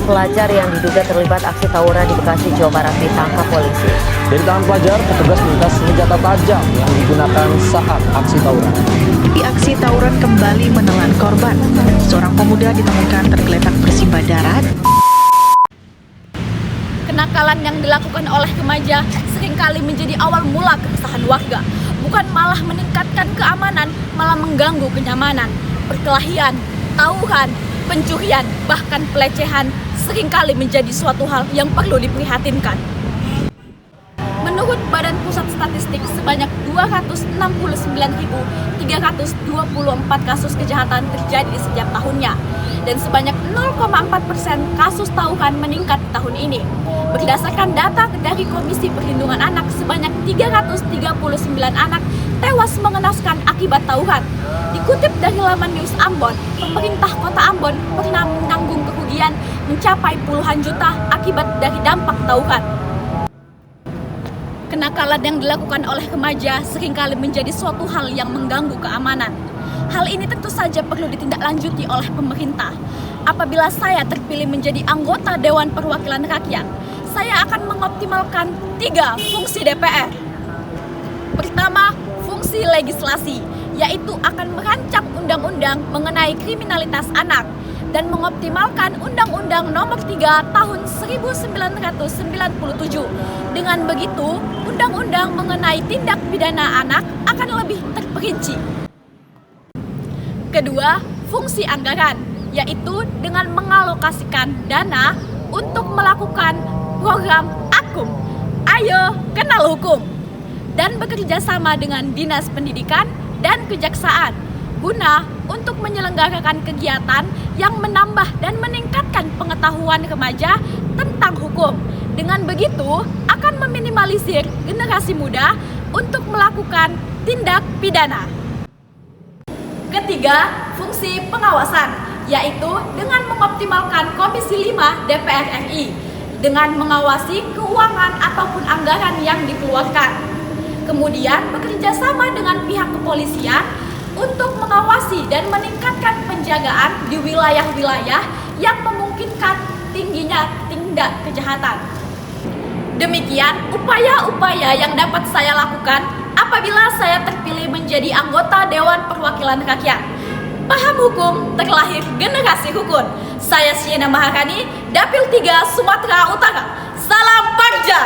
pelajar yang diduga terlibat aksi tawuran di Bekasi, Jawa Barat ditangkap polisi. Dari tangan pelajar, petugas menyita senjata tajam yang digunakan saat aksi tawuran. Di aksi tawuran kembali menelan korban. Seorang pemuda ditemukan tergeletak bersimbah darah. Kenakalan yang dilakukan oleh remaja seringkali menjadi awal mula keresahan warga. Bukan malah meningkatkan keamanan, malah mengganggu kenyamanan. Perkelahian, tawuran, pencurian, bahkan pelecehan seringkali menjadi suatu hal yang perlu diprihatinkan. Menurut Badan Pusat Statistik, sebanyak 269.324 kasus kejahatan terjadi di setiap tahunnya. Dan sebanyak 0,4% kasus tawuran meningkat tahun ini. Berdasarkan data dari Komisi Perlindungan Anak, sebanyak 339 anak tewas mengenaskan akibat tawuran. Dikutip dari laman News Ambon, pemerintah kota Ambon pernah menanggung kerugian mencapai puluhan juta akibat dari dampak tawuran. Kenakalan yang dilakukan oleh remaja seringkali menjadi suatu hal yang mengganggu keamanan. Hal ini tentu saja perlu ditindaklanjuti oleh pemerintah. Apabila saya terpilih menjadi anggota Dewan Perwakilan Rakyat, saya akan mengoptimalkan 3 fungsi DPR. Pertama, fungsi legislasi, yaitu akan merancang undang-undang mengenai kriminalitas anak dan mengoptimalkan Undang-Undang Nomor 3 Tahun 1997. Dengan begitu, undang-undang mengenai tindak pidana anak akan lebih terperinci. Kedua, fungsi anggaran, yaitu dengan mengalokasikan dana untuk melakukan program AKUM, Ayo Kenal Hukum, dan bekerja sama dengan Dinas Pendidikan dan Kejaksaan guna untuk menyelenggarakan kegiatan yang menambah dan meningkatkan pengetahuan remaja tentang hukum. Dengan begitu, akan meminimalisir generasi muda untuk melakukan tindak pidana. Ketiga, fungsi pengawasan, yaitu dengan mengoptimalkan Komisi 5 DPR RI dengan mengawasi keuangan ataupun anggaran yang dikeluarkan. Kemudian bekerja sama dengan pihak kepolisian untuk mengawasi dan meningkatkan penjagaan di wilayah-wilayah yang memungkinkan tingginya tindak kejahatan. Demikian upaya-upaya yang dapat saya lakukan apabila saya terpilih menjadi anggota Dewan Perwakilan Rakyat. Paham hukum, terlahir generasi hukum. Saya Siena Maharani, Dapil 3 Sumatera Utara. Salam Parja!